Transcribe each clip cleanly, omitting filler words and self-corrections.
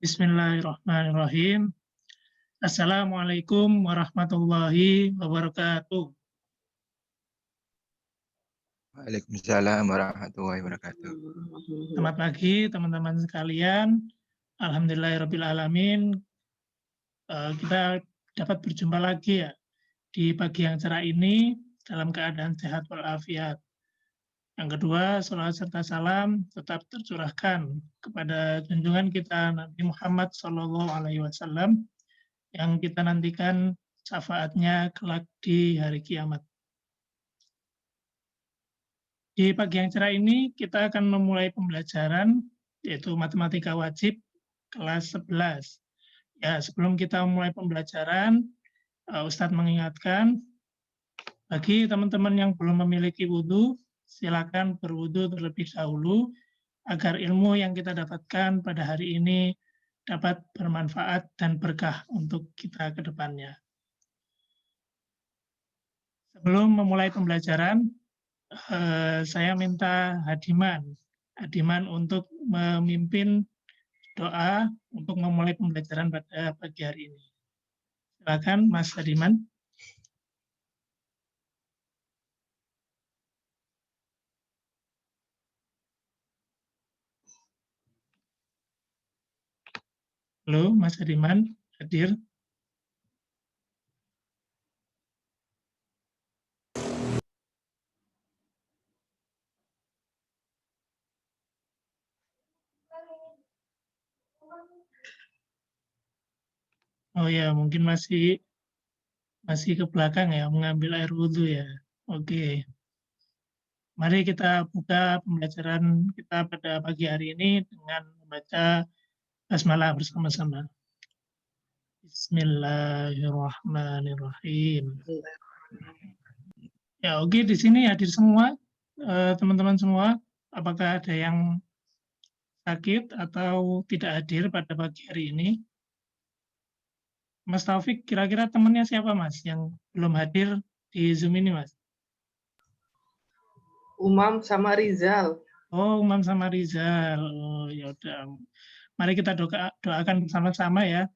Bismillahirrahmanirrahim. Assalamualaikum warahmatullahi wabarakatuh. Waalaikumsalam warahmatullahi wabarakatuh. Selamat pagi teman-teman sekalian. Alhamdulillahirrabbilalamin. Kita dapat berjumpa lagi ya di pagi yang cerah ini dalam keadaan sehat walafiat. Yang kedua, salawat serta salam tetap tercurahkan kepada junjungan kita Nabi Muhammad SAW yang kita nantikan syafaatnya kelak di hari kiamat. Di pagi yang cerah ini kita akan memulai pembelajaran yaitu matematika wajib kelas 11. Ya, sebelum kita memulai pembelajaran, Ustadz mengingatkan bagi teman-teman yang belum memiliki wudhu, silakan berwudhu terlebih dahulu agar ilmu yang kita dapatkan pada hari ini dapat bermanfaat dan berkah untuk kita ke depannya. Sebelum memulai pembelajaran, saya minta Hadiman untuk memimpin doa untuk memulai pembelajaran pada pagi hari ini. Silakan Mas Hadiman. Halo, Mas Hadiman, hadir? Oh ya, mungkin masih ke belakang ya, mengambil air wudhu ya. Oke. Mari kita buka pembelajaran kita pada pagi hari ini dengan membaca basmalah bersama-sama. Bismillahirrahmanirrahim. Ya, oke, di sini hadir semua, teman-teman semua. Apakah ada yang sakit atau tidak hadir pada pagi hari ini? Mas Taufik, kira-kira temannya siapa, Mas, yang belum hadir di Zoom ini, Mas? Umam sama Rizal. Oh, Umam sama Rizal. Oh, ya udah. Mari kita doakan bersama-sama ya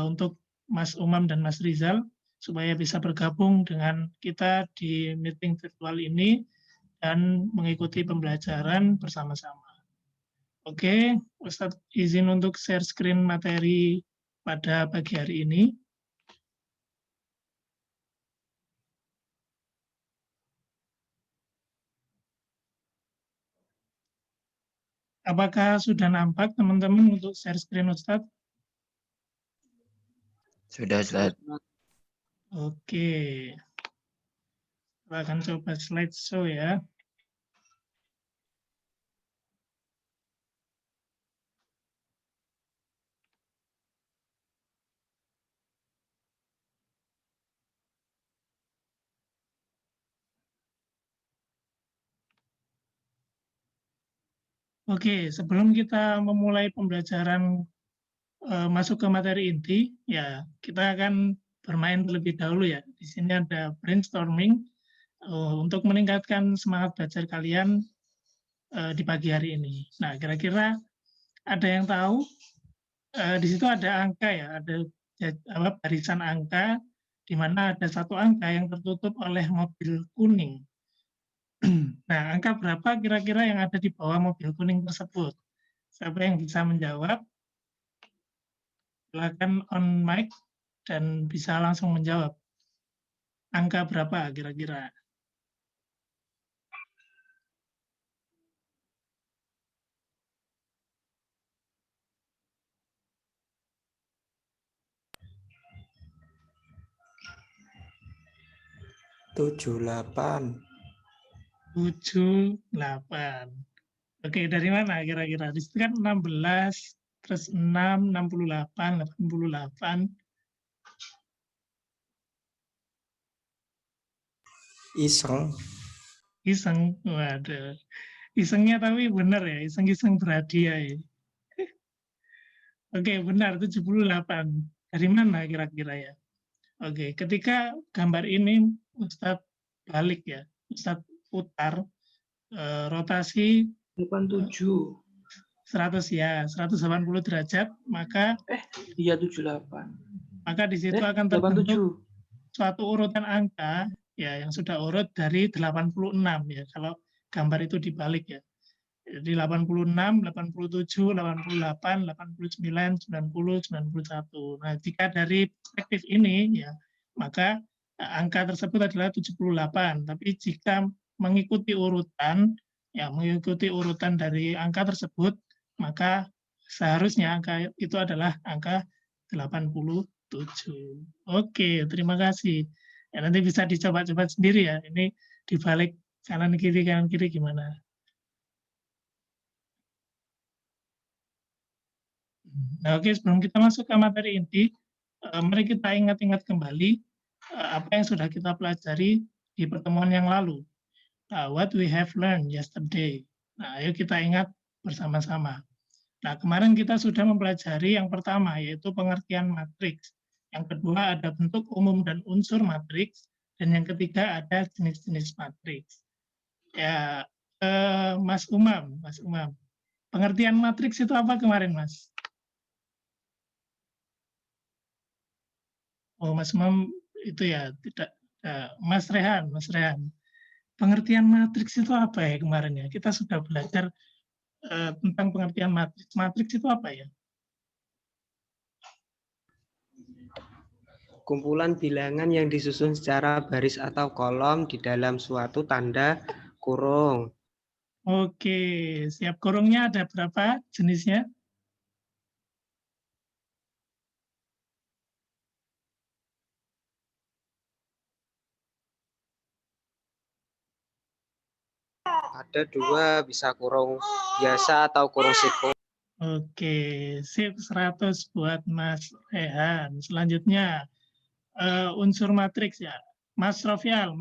untuk Mas Umam dan Mas Rizal supaya bisa bergabung dengan kita di meeting virtual ini dan mengikuti pembelajaran bersama-sama. Oke, Ustadz izin untuk share screen materi pada pagi hari ini. Apakah sudah nampak teman-teman untuk share screen Ustadz? Sudah, Ustaz. Oke. Kita akan coba slideshow ya. Oke, sebelum kita memulai pembelajaran masuk ke materi inti, ya kita akan bermain terlebih dahulu ya. Di sini ada brainstorming untuk meningkatkan semangat belajar kalian di pagi hari ini. Nah, kira-kira ada yang tahu? Di situ ada angka ya, ada barisan angka di mana ada satu angka yang tertutup oleh mobil kuning. Nah, angka berapa kira-kira yang ada di bawah mobil kuning tersebut? Siapa yang bisa menjawab? Silakan on mic dan bisa langsung menjawab. Angka berapa kira-kira? Tujuh, 8. 78. Oke, dari mana kira-kira? Di situ kan 16, terus 6, 68, 88. Iseng. Iseng, waduh. Isengnya tapi benar ya, iseng-iseng berhadiah ya. Oke, benar, 78. Dari mana kira-kira ya? Oke, ketika gambar ini Ustadz balik ya, Ustadz putar rotasi 87. 100 ya, 180 derajat, maka Iya 78. di situ akan terbentuk 87. suatu urutan angka ya yang sudah urut dari 86 ya. Kalau gambar itu dibalik ya. Jadi 86, 87, 88, 89, 90, 91. Nah, jika dari perspektif ini ya, maka angka tersebut adalah 78. Tapi jika mengikuti urutan dari angka tersebut, maka seharusnya angka itu adalah angka 87. Oke, terima kasih. Ya, nanti bisa dicoba-coba sendiri ya. Ini dibalik kanan kiri gimana. Nah, oke, sebelum kita masuk ke materi inti, mari kita ingat-ingat kembali apa yang sudah kita pelajari di pertemuan yang lalu. What we have learned yesterday. Nah, ayo kita ingat bersama-sama. Nah, kemarin kita sudah mempelajari yang pertama, yaitu pengertian matriks. Yang kedua ada bentuk umum dan unsur matriks. Dan yang ketiga ada jenis-jenis matriks. Ya, Mas Umam. Pengertian matriks itu apa kemarin, Mas? Oh, Mas Umam itu ya tidak. Mas Rehan. Pengertian matriks itu apa ya kemarin ya? Kita sudah belajar tentang pengertian matriks. Matriks itu apa ya? Kumpulan bilangan yang disusun secara baris atau kolom di dalam suatu tanda kurung. Oke, siap. Kurungnya ada berapa jenisnya? Ada 2, bisa kurung biasa atau kurung siku. Oke, sip 100 buat Mas Rehan. Selanjutnya, unsur matriks ya. Mas Rofial.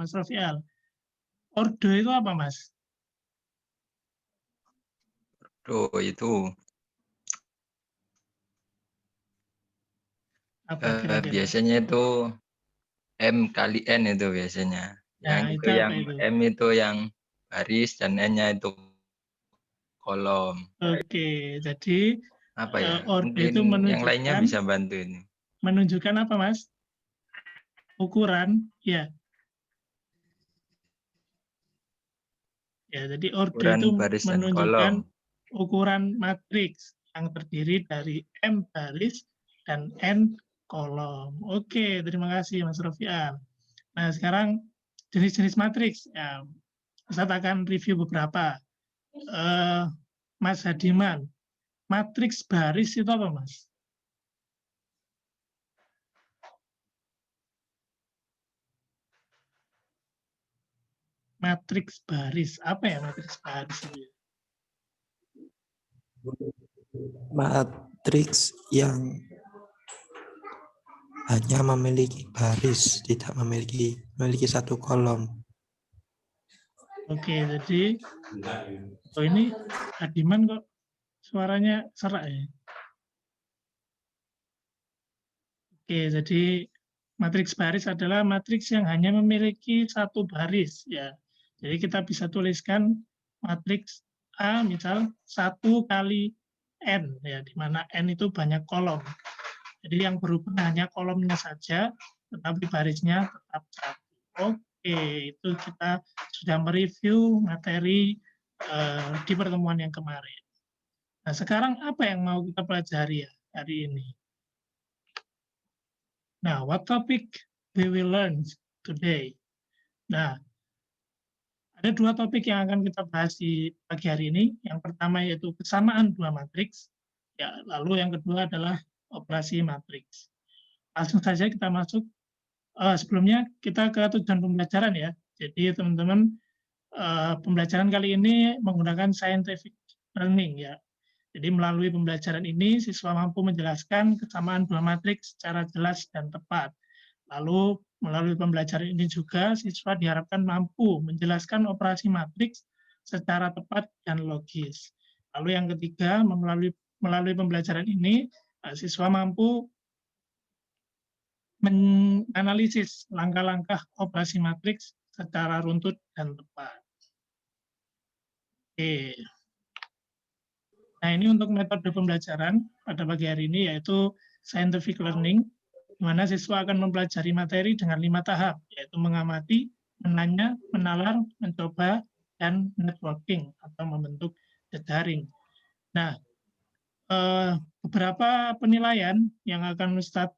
Ordo itu apa, Mas? Ordo itu Apa kira-kira? biasanya itu M kali N itu biasanya. Nah, Yang itu apa yang itu? M itu yang baris dan N-nya itu kolom. Oke, jadi Apa ya? ordo Mungkin itu yang lainnya bisa bantu ini. menunjukkan apa, Mas? Ukuran, ya. Ya, jadi ordo Ukuran itu baris dan menunjukkan kolom. ukuran matriks yang terdiri dari M baris dan N kolom. Oke, terima kasih Mas Rofian. Nah, sekarang jenis-jenis matriks. Ya, saya akan review beberapa. Mas Hadiman, matriks baris itu apa, Mas? Matriks baris. Apa ya matriks baris itu? Matriks yang hanya memiliki baris, tidak memiliki satu kolom. Oke, jadi ini Hadiman kok suaranya serak ya? Oke, jadi matriks baris adalah matriks yang hanya memiliki satu baris ya. Jadi kita bisa tuliskan matriks A misal 1 kali N ya, di mana N itu banyak kolom. Jadi yang berubah hanya kolomnya saja, tetapi barisnya tetap satu. Oke, itu kita sudah mereview materi di pertemuan yang kemarin. Nah, sekarang apa yang mau kita pelajari ya hari ini? Nah, what topic we will learn today? Nah, ada 2 topik yang akan kita bahas di pagi hari ini. Yang pertama yaitu kesamaan 2 matriks. Ya, lalu yang kedua adalah operasi matriks. Langsung saja kita masuk. Sebelumnya kita ke tujuan pembelajaran ya. Jadi teman-teman, pembelajaran kali ini menggunakan scientific learning ya. Jadi melalui pembelajaran ini, siswa mampu menjelaskan kesamaan 2 matriks secara jelas dan tepat. Lalu melalui pembelajaran ini juga, siswa diharapkan mampu menjelaskan operasi matriks secara tepat dan logis. Lalu yang ketiga, melalui pembelajaran ini, siswa mampu menganalisis langkah-langkah operasi matriks secara runtut dan tepat. Oke. Nah, ini untuk metode pembelajaran pada pagi hari ini yaitu scientific learning, di mana siswa akan mempelajari materi dengan 5 tahap, yaitu mengamati, menanya, menalar, mencoba, dan networking atau membentuk jejaring. Nah, beberapa penilaian yang akan Ustadz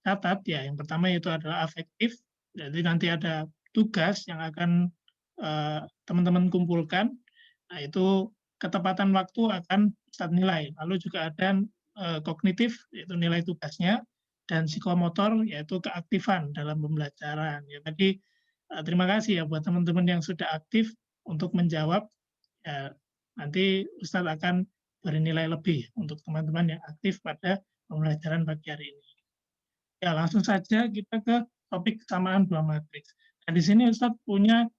catat ya. Yang pertama itu adalah afektif, jadi nanti ada tugas yang akan teman-teman kumpulkan. Nah, itu ketepatan waktu akan Ustadz nilai. Lalu juga ada kognitif, yaitu nilai tugasnya, dan psikomotor, yaitu keaktifan dalam pembelajaran. Ya, tadi terima kasih ya buat teman-teman yang sudah aktif untuk menjawab. Ya, nanti Ustadz akan beri nilai lebih untuk teman-teman yang aktif pada pembelajaran pagi hari ini. Ya, langsung saja kita ke topik kesamaan dua matriks. Nah, di sini Ustadz punya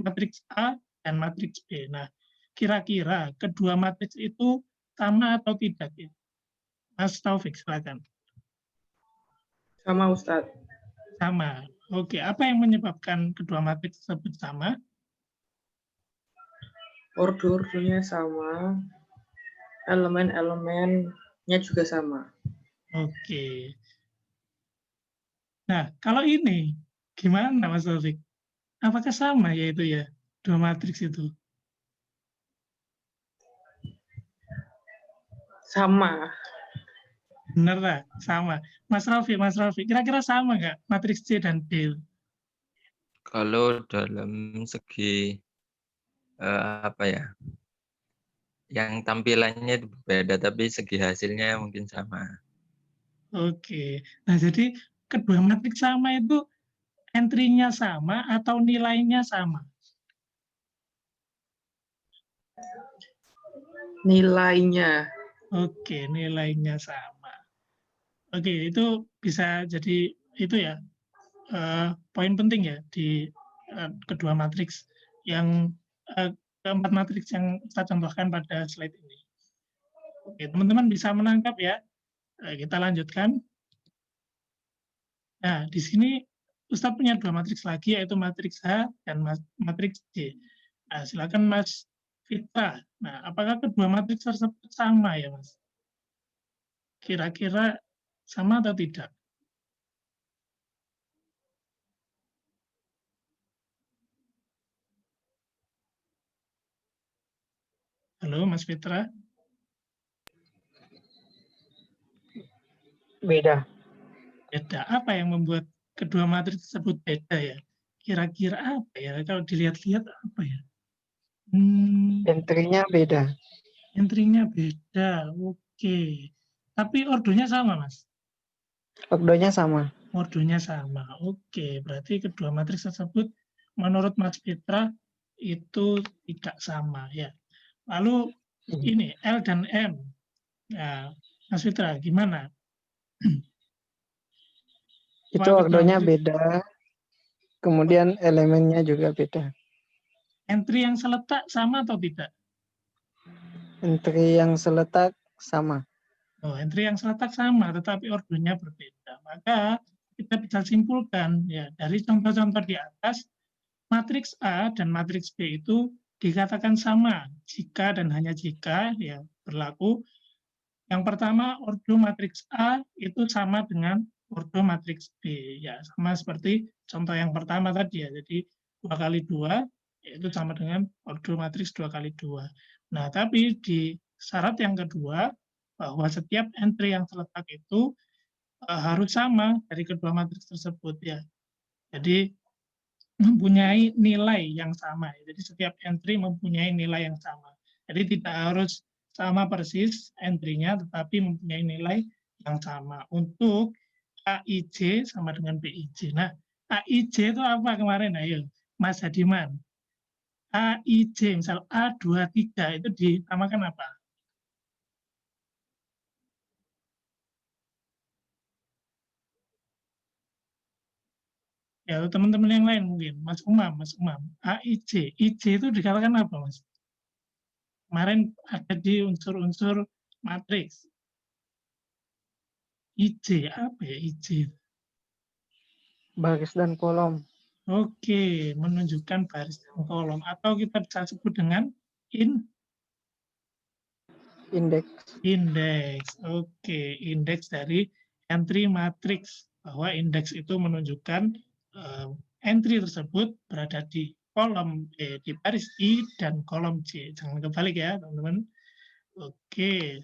matriks A dan matriks B. Nah, kira-kira kedua matriks itu sama atau tidak ya? Mas Taufik, silakan. Sama Ustadz. Sama. Oke, apa yang menyebabkan kedua matriks tersebut sama? Ordernya sama, elemen-elemennya juga sama. Oke. Nah, kalau ini gimana Mas Taufik? Apakah sama yaitu ya dua matriks itu? Sama. Benar lah, sama. Mas Rafi, kira-kira sama nggak matriks C dan D? Kalau dalam segi apa ya, yang tampilannya itu berbeda tapi segi hasilnya mungkin sama. Oke. Nah, jadi kedua matriks sama itu entry-nya sama atau nilainya sama? Nilainya. Oke, nilainya sama. Oke, itu bisa jadi itu ya poin penting ya di kedua matriks yang keempat matriks yang saya contohkan pada slide ini. Oke, teman-teman bisa menangkap ya. Kita lanjutkan. Nah, di sini Ustadz punya dua matriks lagi, yaitu matriks H dan matriks D. Nah, silakan Mas Fitra. Nah, apakah kedua matriks tersebut sama ya, Mas? Kira-kira sama atau tidak? Halo, Mas Fitra. Beda. Beda. Apa yang membuat kedua matriks tersebut beda ya? Kira-kira apa ya? Kalau dilihat-lihat apa ya? Entry-nya beda. Entry-nya beda. Oke. Tapi ordonya sama, Mas? Ordonya sama. Ordonya sama. Oke, berarti kedua matriks tersebut menurut Mas Fitra itu tidak sama ya. Lalu ini L dan M. Ya, Mas Fitra gimana? Itu Apakah kedua ordonya matriks- beda. Kemudian elemennya juga beda. Entry yang seletak sama atau tidak? Entry yang seletak sama. Oh, entry yang seletak sama, tetapi ordonya berbeda. Maka kita bisa simpulkan ya dari contoh-contoh di atas, matriks A dan matriks B itu dikatakan sama jika dan hanya jika ya berlaku. Yang pertama, ordo matriks A itu sama dengan ordo matriks B. Ya, sama seperti contoh yang pertama tadi ya. Jadi 2 kali 2 yaitu sama dengan ordo matriks 2 kali 2. Nah, tapi di syarat yang kedua, bahwa setiap entry yang terletak itu harus sama dari kedua matriks tersebut ya. Jadi mempunyai nilai yang sama. Jadi setiap entry mempunyai nilai yang sama. Jadi tidak harus sama persis entry-nya, tetapi mempunyai nilai yang sama. Untuk AIJ sama dengan BIJ. Nah, AIJ itu apa kemarin? Ayo, Mas Hadiman. AIJ, misal A23, itu dinamakan apa? Ya, teman-teman yang lain mungkin. Mas Umam. AIJ. IJ itu dikatakan apa, Mas? Kemarin ada di unsur-unsur matriks. IJ, apa ya IJ? Baris dan kolom. Oke, menunjukkan baris dan kolom. Atau kita bisa sebut dengan Indeks. indeks. Oke, indeks dari entry matrix. Bahwa indeks itu menunjukkan entry tersebut berada di kolom di baris I dan kolom J. Jangan kebalik ya, teman-teman. Oke.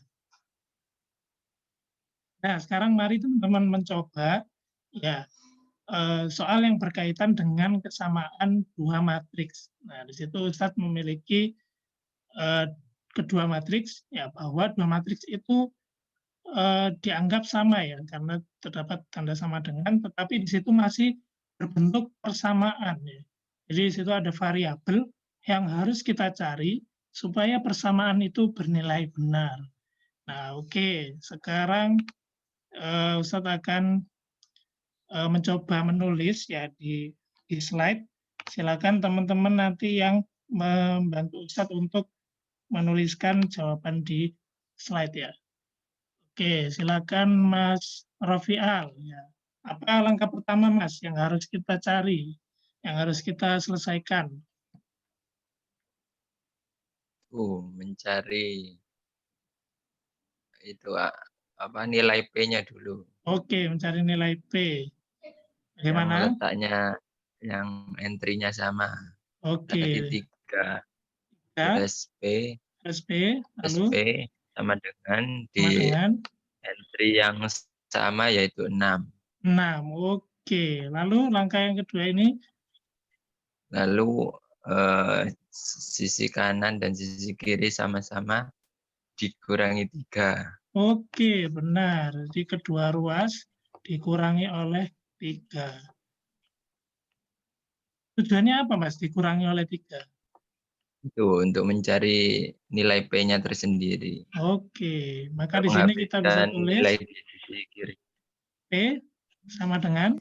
Nah, sekarang mari teman-teman mencoba ya soal yang berkaitan dengan kesamaan dua matriks. Nah, di situ Ustadz memiliki kedua matriks ya, bahwa dua matriks itu dianggap sama ya, karena terdapat tanda sama dengan, tetapi di situ masih berbentuk persamaan ya. Jadi di situ ada variabel yang harus kita cari supaya persamaan itu bernilai benar. Nah, oke. Sekarang Ustadz akan mencoba menulis ya di slide. Silakan teman-teman nanti yang membantu Ustadz untuk menuliskan jawaban di slide ya. Oke, silakan Mas Rafial. Ya. Apa langkah pertama Mas yang harus kita cari, yang harus kita selesaikan? Mencari itu apa nilai P-nya dulu. Oke, mencari nilai P. Yang Bagaimana? letaknya yang entry-nya sama. Oke, Tadi 3 ya, plus P SP, plus lalu P sama dengan sama di dengan entry yang sama yaitu 6. 6. Oke, lalu langkah yang kedua ini? Lalu sisi kanan dan sisi kiri sama-sama dikurangi 3. Oke, benar. Di kedua ruas dikurangi oleh 3. Tujuannya apa, Mas? Dikurangi oleh 3. Itu untuk mencari nilai P-nya tersendiri. Oke, maka Untuk di sini kita bisa menghabiskan tulis nilai di sisi kiri. P sama dengan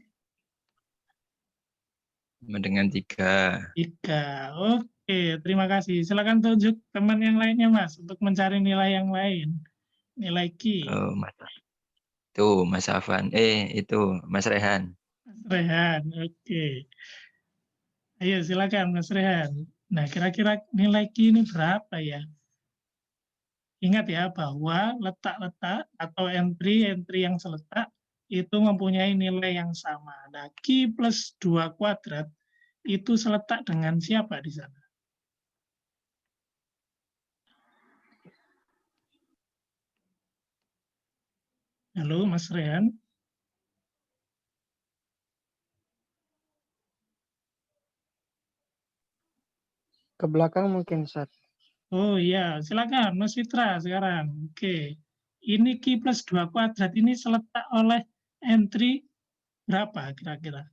3. 3. Oke, terima kasih. Silakan tunjuk teman yang lainnya, Mas, untuk mencari nilai yang lain. Nilai Q. Mas Afan. Itu Mas Rehan. Mas Rehan, oke. Ayo, silakan Mas Rehan. Nah, kira-kira nilai Q ini berapa ya? Ingat ya, bahwa letak-letak atau entry-entry yang seletak itu mempunyai nilai yang sama. Nah, Q plus 2 kuadrat itu seletak dengan siapa di sana? Halo, Mas Rehan. Ke belakang mungkin, Ustaz. Oh iya, silakan Mas Fitra sekarang. Oke. Ini Q plus 2 kuadrat ini seletak oleh entry berapa kira-kira?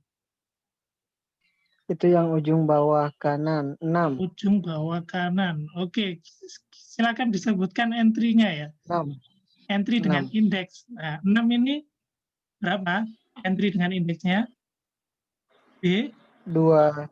Itu yang ujung bawah kanan, 6. Ujung bawah kanan. Oke, silakan disebutkan entry-nya ya. 6. Entry dengan 6. indeks. Nah, 6 ini berapa? Entry dengan indeksnya? B? 2.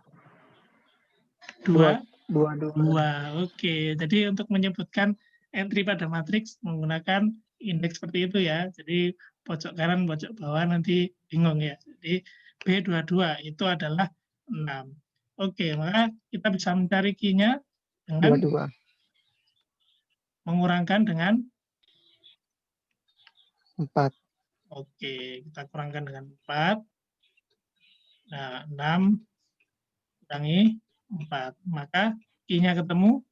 2? 2. 2. Oke, jadi untuk menyebutkan entry pada matriks menggunakan indeks seperti itu ya. Jadi pojok kanan, pojok bawah nanti bingung ya. Jadi B22 itu adalah 6. Oke, maka kita bisa mencari Q-nya dengan 22. mengurangkan dengan 4. Oke, kita kurangkan dengan 4. Nah, 6 kurangi 4. Maka Q-nya ketemu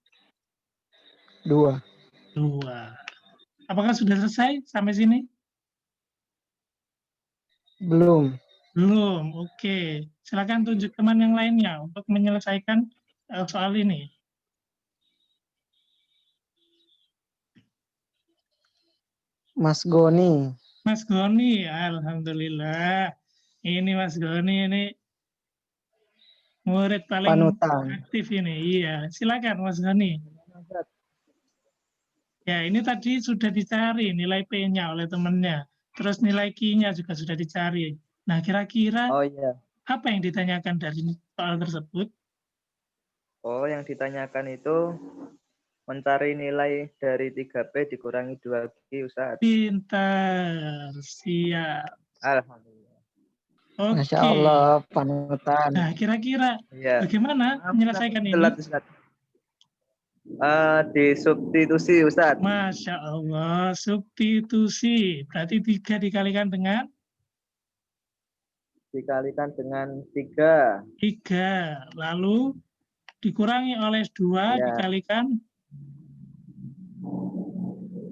2. 2. Apakah sudah selesai sampai sini? Belum. Belum. Oke. Silakan tunjuk teman yang lainnya untuk menyelesaikan soal ini. Mas Goni. Mas Goni, alhamdulillah. Ini Mas Goni ini murid paling Panutan. aktif ini. Iya, silakan Mas Goni. Ya, ini tadi sudah dicari nilai P-nya oleh temannya. Terus nilai Q-nya juga sudah dicari. Nah, kira-kira apa yang ditanyakan dari soal tersebut? Oh, yang ditanyakan itu mencari nilai dari 3P dikurangi 2Q, Ustaz. Pintar, siap. Alhamdulillah. Masya Oke. Allah, panutan. Nah, kira-kira Iya. bagaimana menyelesaikan ini? Telat, Ustaz. Disubstitusi, Ustaz. Masya Allah, substitusi. Berarti 3 dikalikan dengan Dikalikan dengan 3. 3. Lalu dikurangi oleh 2 Ya.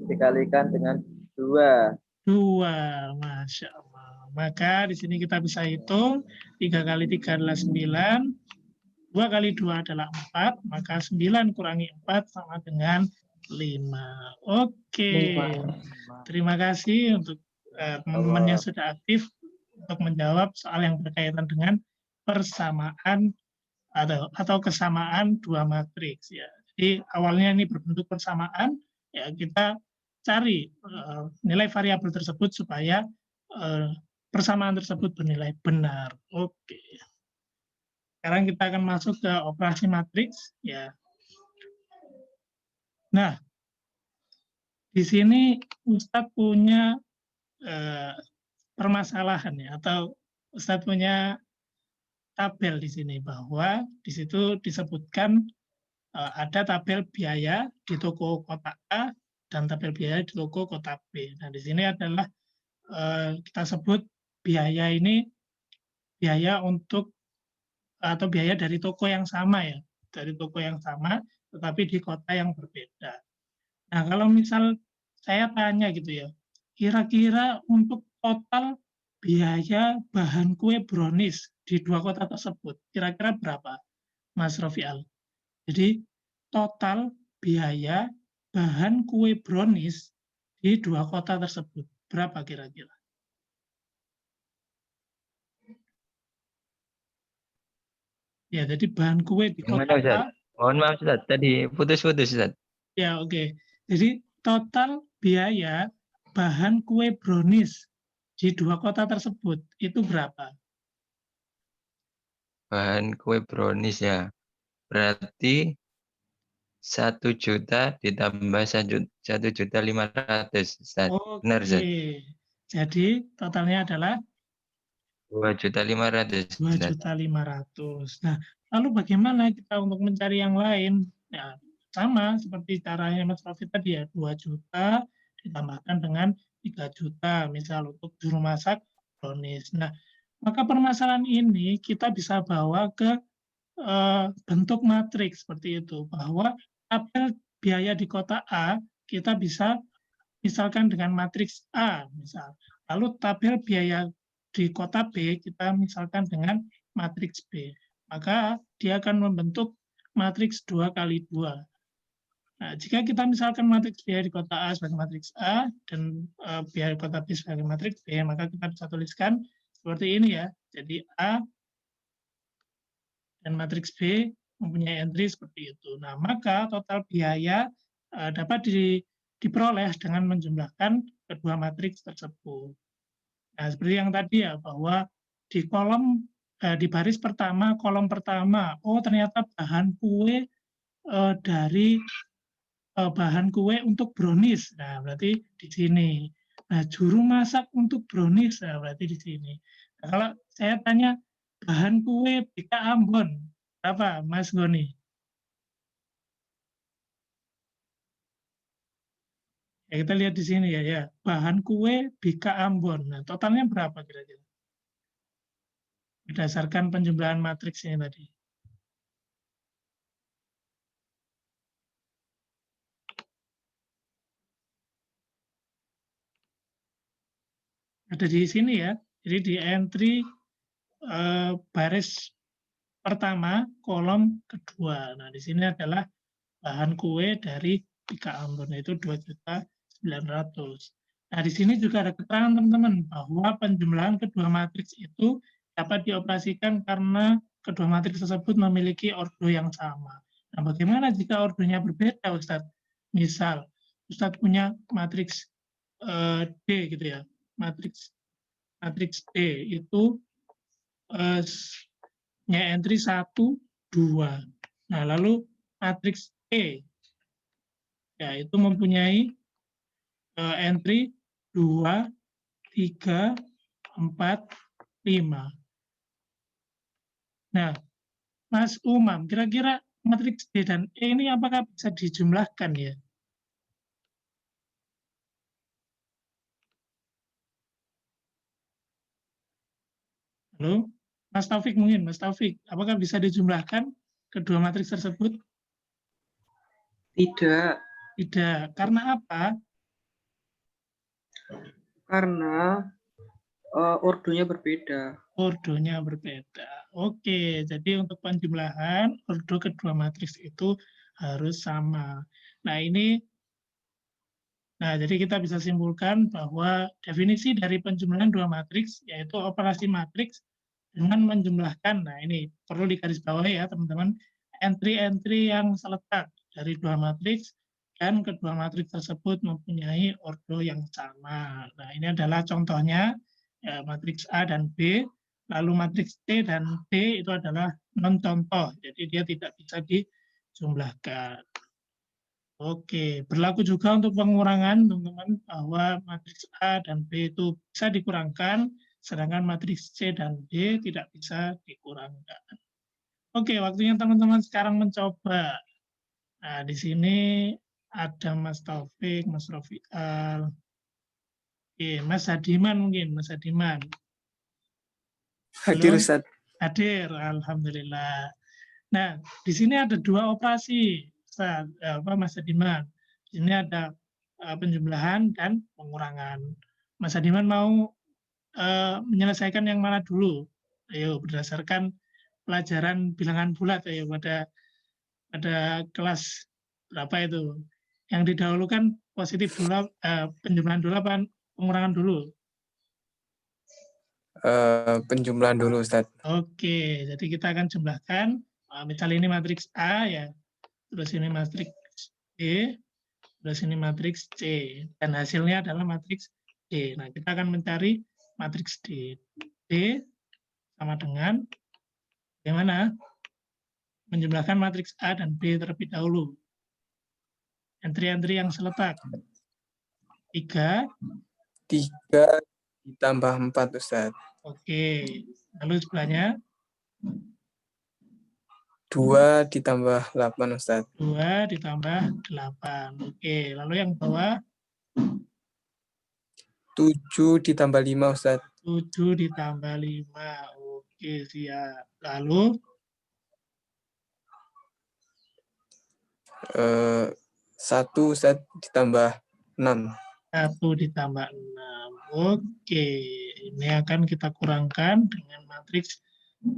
Dikalikan dengan 2. 2. Masya Allah. Maka di sini kita bisa hitung 3 kali 3 adalah 9, 2 kali 2 adalah 4, maka 9 kurangi 4 sama dengan 5. Oke. Terima kasih untuk teman-teman yang sudah aktif untuk menjawab soal yang berkaitan dengan persamaan atau kesamaan dua matriks ya. Jadi awalnya ini berbentuk persamaan, ya kita cari nilai variabel tersebut supaya persamaan tersebut bernilai benar. Oke. Sekarang kita akan masuk ke operasi matriks ya. Nah, di sini Ustadz punya permasalahan ya, atau Ustadz punya tabel di sini bahwa di situ disebutkan ada tabel biaya di toko kotak A dan tabel biaya di toko kotak B. Nah, di sini adalah kita sebut biaya ini biaya untuk atau biaya dari toko yang sama ya, dari toko yang sama tetapi di kota yang berbeda. Nah, kalau misal saya tanya gitu ya, kira-kira untuk total biaya bahan kue brownies di 2 kota tersebut, kira-kira berapa, Mas Rofial? Jadi, total biaya bahan kue brownies di 2 kota tersebut, berapa kira-kira? Ya, jadi bahan kue di kota Gimana, Ustaz? A, Mohon maaf, Ustaz. Tadi putus-putus, Ustaz. ya oke. Jadi, total biaya bahan kue brownies di 2 kota tersebut itu berapa? Bahan kue brownies ya. Berarti 1 juta ditambah 1.500.000, Ustaz. Benar, Ustaz? Oke. Jadi totalnya adalah 2.500.000, Ustaz. 2.500.000. Nah, lalu bagaimana kita untuk mencari yang lain? Ya, sama seperti caranya Mas Rofi tadi ya, 2 juta ditambahkan dengan 3 juta, misal untuk juru masak brownies. Nah, maka permasalahan ini kita bisa bawa ke bentuk matriks seperti itu, bahwa tabel biaya di kota A kita bisa misalkan dengan matriks A, misal. Lalu tabel biaya di kota B kita misalkan dengan matriks B. Maka dia akan membentuk matriks 2 kali 2. Nah, jika kita misalkan matriks biaya di kota A sebagai matriks A dan biaya di kota B sebagai matriks B, maka kita bisa tuliskan seperti ini ya. Jadi A dan matriks B mempunyai entry seperti itu. Nah, maka total biaya dapat diperoleh dengan menjumlahkan kedua matriks tersebut. Nah, seperti yang tadi ya, bahwa di kolom di baris pertama, kolom pertama, oh ternyata bahan kue dari bahan kue untuk brownies. Nah, berarti di sini. Nah, juru masak untuk brownies, nah, berarti di sini. Nah, kalau saya tanya bahan kue BK Ambon, berapa, Mas Goni? Ya, kita lihat di sini ya, bahan kue BK Ambon. Nah, totalnya berapa kira-kira? Berdasarkan penjumlahan matriks ini tadi. Ada di sini ya, jadi di entry baris pertama, kolom kedua. Nah, di sini adalah bahan kue dari BK Ambon, yaitu 2.900.000. Nah, di sini juga ada keterangan teman-teman bahwa penjumlahan kedua matriks itu dapat dioperasikan karena kedua matriks tersebut memiliki ordo yang sama. Nah, bagaimana jika ordonya berbeda, Ustadz? Misal, Ustadz punya matriks D gitu ya, matriks D itu entry 1, 2. Nah, lalu matriks E ya itu mempunyai entry 2, 3, 4, 5. Nah, Mas Umam, kira-kira matriks D dan E ini apakah bisa dijumlahkan ya? Halo, Mas Taufik mungkin, Mas Taufik, apakah bisa dijumlahkan kedua matriks tersebut? Tidak, Tidak. Karena apa? karena ordonya berbeda. Ordonya berbeda. Oke, jadi untuk penjumlahan, ordo kedua matriks itu harus sama. Nah, jadi kita bisa simpulkan bahwa definisi dari penjumlahan dua matriks, yaitu operasi matriks dengan menjumlahkan. Nah, ini perlu digarisbawahi ya, teman-teman. Entry-entry yang seletak dari dua matriks, dan kedua matriks tersebut mempunyai ordo yang sama. Nah, ini adalah contohnya, ya, matriks A dan B, lalu matriks C dan D itu adalah non-contoh, jadi dia tidak bisa dijumlahkan. Oke, berlaku juga untuk pengurangan, teman-teman, bahwa matriks A dan B itu bisa dikurangkan, sedangkan matriks C dan D tidak bisa dikurangkan. Oke, waktunya teman-teman sekarang mencoba. Nah, di sini ada Mas Taufik, Mas Rofial, oke, Mas Hadiman mungkin, Mas Hadiman. Hadir Halo? Ustaz. Hadir, alhamdulillah. Nah, di sini ada dua operasi, Mas Hadiman. Di sini ada penjumlahan dan pengurangan. Mas Hadiman mau menyelesaikan yang mana dulu? Ayo, berdasarkan pelajaran bilangan bulat, ayo pada kelas berapa itu? Yang didahulukan positif dulu, penjumlahan dulu apa pengurangan dulu? Penjumlahan dulu Ustaz. Oke, jadi kita akan jumlahkan. Misalnya ini matriks A ya, terus ini matriks B, terus ini matriks C, dan hasilnya adalah matriks D. Nah, kita akan mencari matriks D. D sama dengan bagaimana? Menjumlahkan matriks A dan B terlebih dahulu. Entry-entry yang seletak. 3. 3 ditambah 4 Ustaz. Oke, lalu sebelahnya 2 ditambah 8 Ustaz. 2 ditambah 8. Oke, lalu yang bawah 7 ditambah 5 Ustaz. 7 ditambah 5. Oke, siap. Lalu 1 Ustaz ditambah 6. 1 ditambah 6. Oke, ini akan kita kurangkan dengan matriks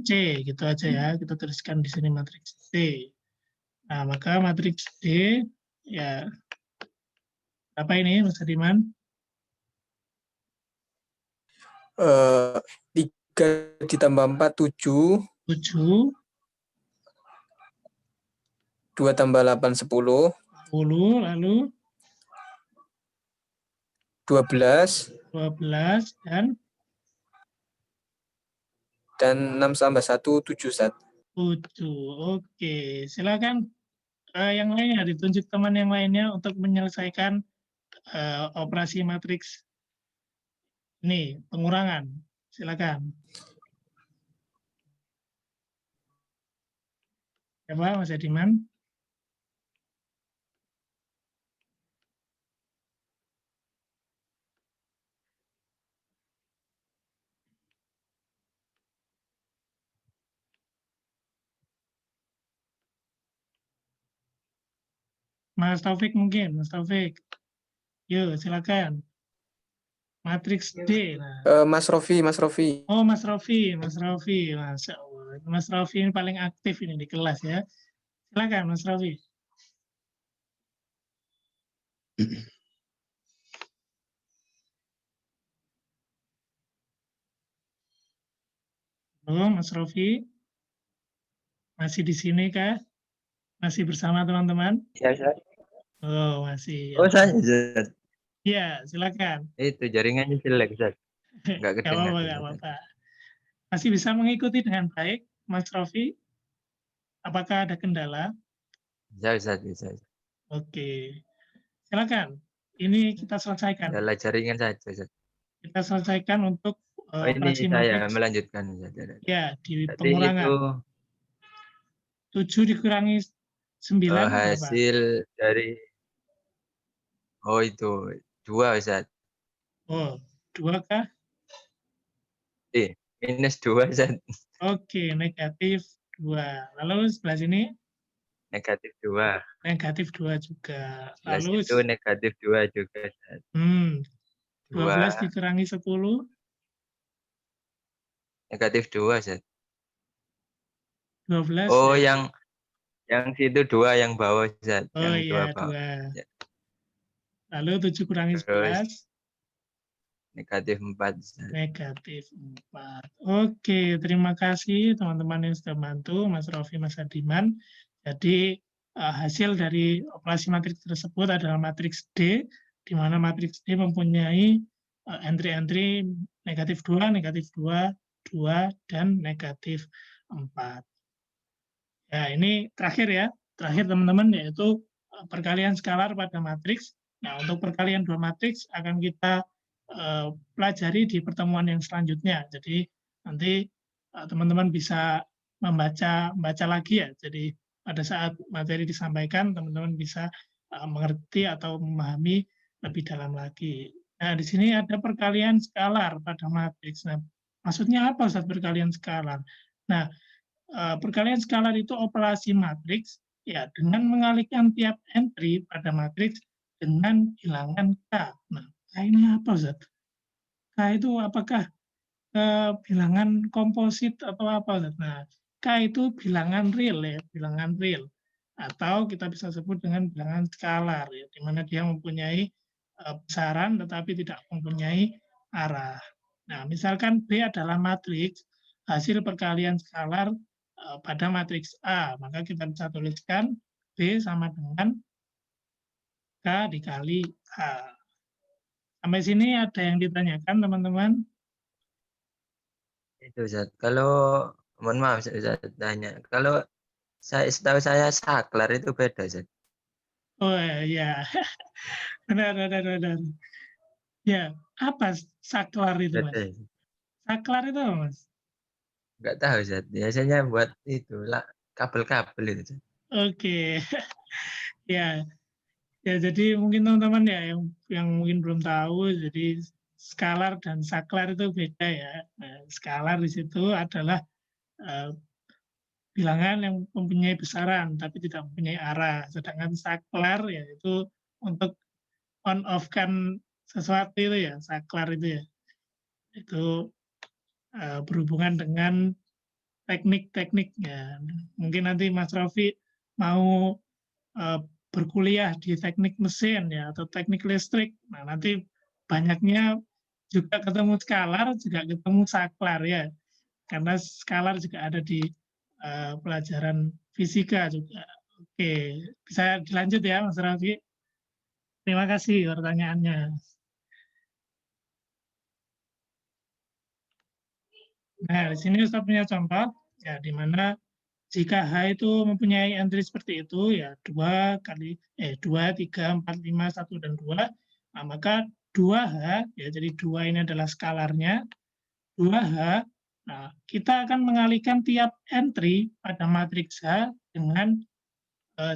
C, gitu aja ya. Kita tuliskan di sini matriks C. Nah, maka matriks D, ya, apa ini, Mas Hadiman? 3 ditambah 4, 7. 7. 2 tambah 8, 10. 10, lalu 12. 12, dan 6 tambah 1, 7 Ustaz. 7. Oke, silakan yang lainnya, ditunjuk teman yang lainnya untuk menyelesaikan operasi matriks ini, pengurangan. Silakan. Siapa, Mas Hadiman? Mas Taufik mungkin, Mas Taufik. Yuk, silakan. Matriks D. Nah. Mas Rofi. Oh, Mas Rofi. Masya Allah. Mas Rofi ini paling aktif ini di kelas ya. Silakan, Mas Rofi. Halo, Mas Rofi. Masih di sini kah? Masih bersama teman-teman? Ya, Ustaz. Oh, masih. Oh, saya, Ustaz. Iya, silakan. Itu jaringannya jelek, Ustaz. Nggak Nggak kedengar. apa-apa, nggak apa-apa. Masih bisa mengikuti dengan baik, Mas Rofi? Apakah ada kendala? Bisa, Ustaz. Oke. Silakan. Ini kita selesaikan. Kendala jaringan saja, Ustaz. Kita selesaikan untuk Oh, ini operasi saya matriks. melanjutkan. Ustaz. Ya, di Berarti itu pengurangan. 7 dikurangi 9 berapa? hasil dari itu 2 Ustaz. Oh, 2 kah? Minus 2 Ustaz. Oke, negatif 2. Lalu sebelah sini Negatif 2. negatif 2 juga. Sebelah Lalu situ negatif 2 juga Ustaz. 12 2 dikurangi 10. negatif 2 Ustaz. 12 Oh, ya. yang situ 2 yang bawah Ustaz. Oh Yang 2 iya, bawah. 2. Ya. Lalu 7 kurangi Terus 11. negatif 4 Ustaz. Negatif 4. Oke, terima kasih teman-teman yang sudah bantu, Mas Rofi, Mas Adiman. Jadi hasil dari operasi matriks tersebut adalah matriks D, di mana matriks D mempunyai entry-entry negatif 2, negatif 2, 2, dan negatif 4. Ya, ini terakhir ya. Terakhir teman-teman, yaitu perkalian skalar pada matriks. Nah, untuk perkalian dua matriks akan kita pelajari di pertemuan yang selanjutnya. Jadi nanti teman-teman bisa membaca lagi ya. Jadi pada saat materi disampaikan, teman-teman bisa mengerti atau memahami lebih dalam lagi. Nah, di sini ada perkalian skalar pada matriks. Nah, maksudnya apa Ustaz perkalian skalar? Nah, perkalian skalar itu operasi matriks ya dengan mengalihkan tiap entry pada matriks dengan bilangan K. Nah, K ini apa, Ustaz? K itu apakah bilangan komposit atau apa, Ustaz? Nah, K itu bilangan real ya, bilangan real. Atau kita bisa sebut dengan bilangan skalar ya, di mana dia mempunyai besaran tetapi tidak mempunyai arah. Nah, misalkan B adalah matriks, hasil perkalian skalar pada matriks A, maka kita bisa tuliskan B sama dengan K dikali A. Sampai sini ada yang ditanyakan, teman-teman? Itu Ustaz. Kalau mohon maaf Ustaz tanya. Kalau setahu saya saklar itu beda Ustaz. Oh ya, benar. Ya, apa saklar itu, Mas? Beda. Saklar itu apa, Mas? Enggak tahu Ustaz. Biasanya buat itu lah kabel-kabel itu Ustaz. Oke. Ya, jadi mungkin teman-teman ya yang mungkin belum tahu, jadi skalar dan saklar itu beda ya. Nah, skalar di situ adalah bilangan yang mempunyai besaran tapi tidak mempunyai arah. Sedangkan saklar yaitu untuk on off kan sesuatu itu ya, saklar itu ya. Itu berhubungan dengan teknik-tekniknya. Mungkin nanti Mas Rofi mau berkuliah di teknik mesin ya atau teknik listrik. Nah, nanti banyaknya juga ketemu skalar, juga ketemu saklar ya. Karena skalar juga ada di pelajaran fisika juga. Oke, bisa dilanjut ya Mas Rafi. Terima kasih pertanyaannya. Nah, di sini Ustaz punya contoh ya di mana jika H itu mempunyai entry seperti itu ya 2, 3, 4, 5, 1 dan 2, nah, maka 2H ya jadi 2 ini adalah skalarnya. 2H, nah kita akan mengalihkan tiap entry pada matriks H dengan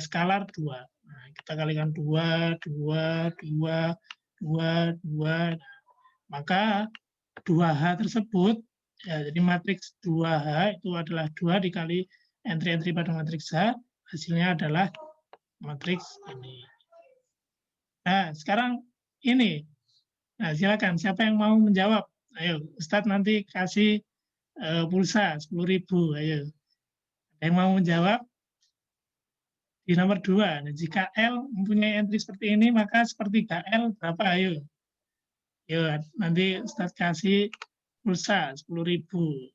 skalar 2. Nah, kita kalikan 2, 2, 2, 2, 2. Maka 2H tersebut, ya, jadi matriks 2H itu adalah 2 dikali entry-entry pada matriks H, hasilnya adalah matriks ini. Nah, sekarang ini. Nah, silakan, siapa yang mau menjawab? Ayo, Ustadz nanti kasih pulsa 10.000, ayo. Ada yang mau menjawab? Di nomor 2, nah, jika L mempunyai entry seperti ini, maka sepertiga L berapa? Ayo. Yuk, nanti Ustadz kasih pulsa 10.000.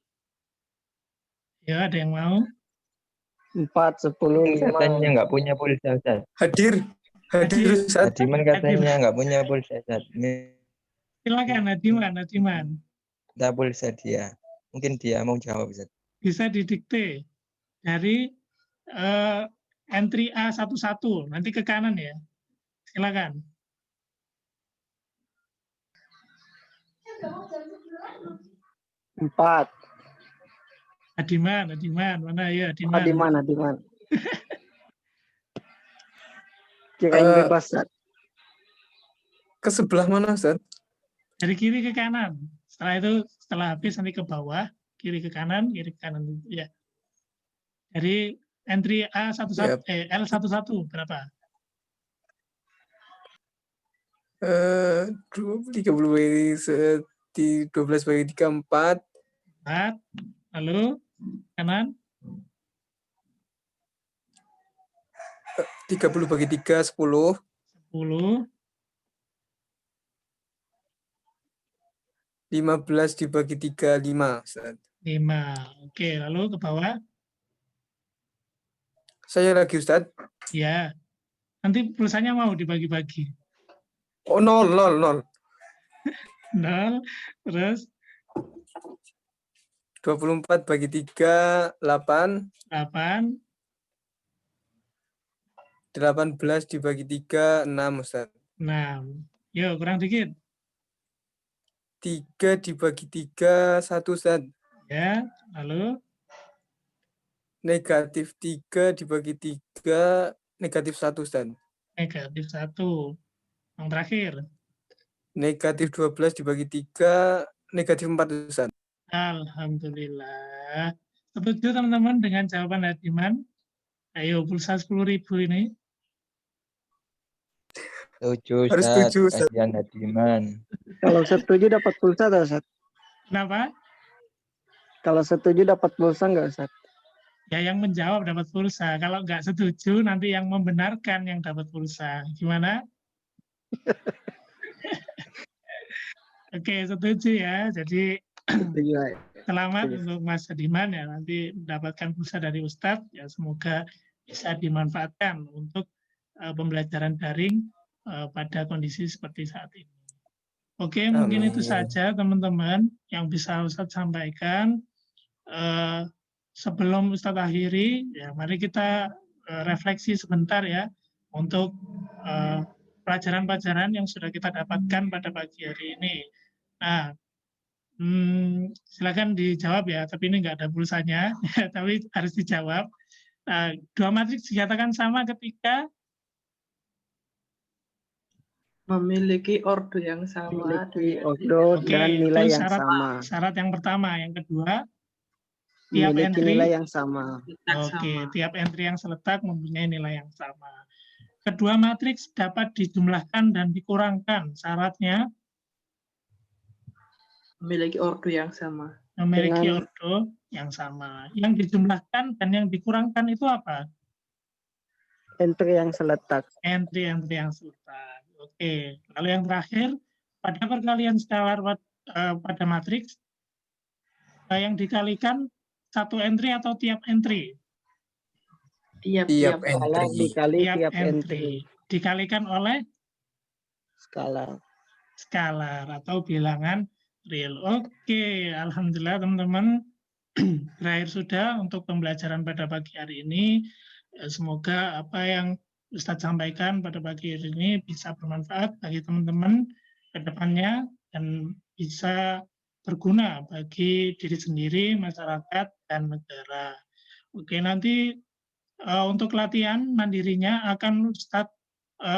Ya, ada yang mau? 4, 10, 5. Katanya nggak punya pulsa Ustaz. Hadir Ustaz. Hadiman katanya nggak punya pulsa Ustaz. Silakan Hadiman. Minta pulsa dia. Mungkin dia mau jawab Ustaz. Bisa didikte dari entry A11, nanti ke kanan ya. Silakan. 4. Adiman, mana ya Adiman? Adiman. Kirain Eh, bebas, Ustaz. ke sebelah mana, Ustaz? Dari kiri ke kanan. Setelah itu, setelah habis nanti ke bawah, kiri ke kanan ya. Dari entry Ya. L11 berapa? 30 bagi 12 bagi 3, 4. 4. Lalu kanan 30 bagi 3, 10. 10. 15 dibagi 3, 5, Ustaz. 5. Oke, lalu ke bawah. Saya lagi, Ustaz. Ya. Nanti pulsanya mau dibagi-bagi. Oh, 0. 0. Terus 24 bagi 3, 8. 8. 18 dibagi 3, 6, Ustaz. 6. Yuk, kurang dikit. 3 dibagi 3, 1, Ustaz. Ya, lalu Negatif 3 dibagi 3, negatif 1, Ustaz. negatif 1. Yang terakhir. Negatif 12 dibagi 3, negatif 4, Ustaz. Alhamdulillah. Setuju teman-teman dengan jawaban Adiman? Ayo, pulsa 10.000 ini. Setuju, Harus Ustaz. setuju, Ustaz. Kasihan Adiman. Kalau setuju dapat pulsa nggak, Ustaz? Kenapa? Kalau setuju dapat pulsa nggak, Ustaz? Ya, yang menjawab dapat pulsa. Kalau nggak setuju, nanti yang membenarkan yang dapat pulsa. Gimana? Oke, setuju ya. Jadi Setuju, ya. selamat Setuju. untuk Mas Adiman ya, nanti mendapatkan pulsa dari Ustadz. Ya, semoga bisa dimanfaatkan untuk pembelajaran daring pada kondisi seperti saat ini. Oke, mungkin itu Amin. saja teman-teman yang bisa Ustadz sampaikan. Sebelum Ustadz akhiri, ya mari kita refleksi sebentar ya untuk pelajaran-pelajaran yang sudah kita dapatkan pada pagi hari ini. Nah, silakan dijawab ya, tapi ini nggak ada pulsanya, tapi harus dijawab. Dua matriks dikatakan sama ketika Memiliki ordo yang sama. Memiliki ordo Oke, dan nilai itu yang sama. syarat yang pertama. Yang kedua, tiap Memiliki entry nilai yang sama. Oke, tiap entry yang seletak mempunyai nilai yang sama. Kedua matriks dapat dijumlahkan dan dikurangkan. Syaratnya Memiliki ordo yang sama. memiliki Dengan- ordo yang sama. Yang dijumlahkan dan yang dikurangkan itu apa? Entry yang seletak. Entry-entry yang seletak. Oke, lalu yang terakhir, pada perkalian skalar pada matriks, yang dikalikan satu entry atau tiap entry? Tiap Skala entry. dikali Tiap tiap entry. entry. Dikalikan oleh Skala. skalar atau bilangan real. Oke, alhamdulillah teman-teman. Berakhir sudah untuk pembelajaran pada pagi hari ini. Semoga apa yang Ustadz sampaikan pada pagi hari ini bisa bermanfaat bagi teman-teman ke depannya dan bisa berguna bagi diri sendiri, masyarakat, dan negara. Oke, nanti untuk latihan mandirinya akan Ustadz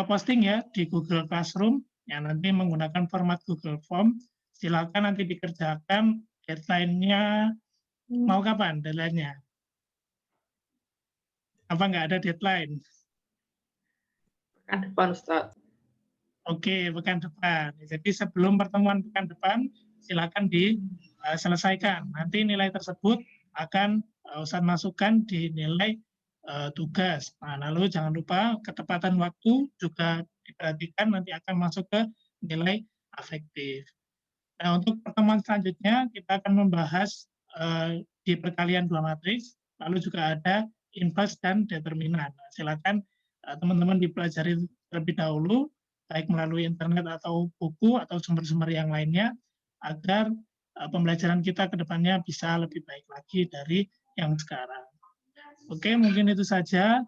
posting ya di Google Classroom yang nanti menggunakan format Google Form. Silakan nanti dikerjakan. Deadline-nya mau kapan deadline-nya? Apa nggak ada deadline? Pekan depan, Ustaz. Oke, pekan depan. Jadi sebelum pertemuan pekan depan, silakan diselesaikan. Nanti nilai tersebut akan Ustadz masukkan di nilai tugas. Nah, lalu jangan lupa ketepatan waktu juga diperhatikan, nanti akan masuk ke nilai afektif. Nah, untuk pertemuan selanjutnya kita akan membahas di perkalian dua matriks, lalu juga ada inverse dan determinan. Nah, silakan teman-teman dipelajari terlebih dahulu, baik melalui internet atau buku atau sumber-sumber yang lainnya, agar pembelajaran kita ke depannya bisa lebih baik lagi dari yang sekarang. Oke, mungkin itu saja.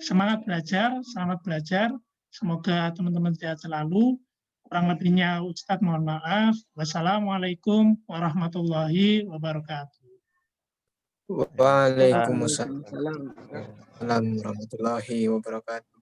Semangat belajar, selamat belajar. Semoga teman-teman sehat selalu. Kurang lebihnya Ustadz mohon maaf. Wassalamualaikum warahmatullahi wabarakatuh. Waalaikumsalam Waalaikumsalam. warahmatullahi wabarakatuh.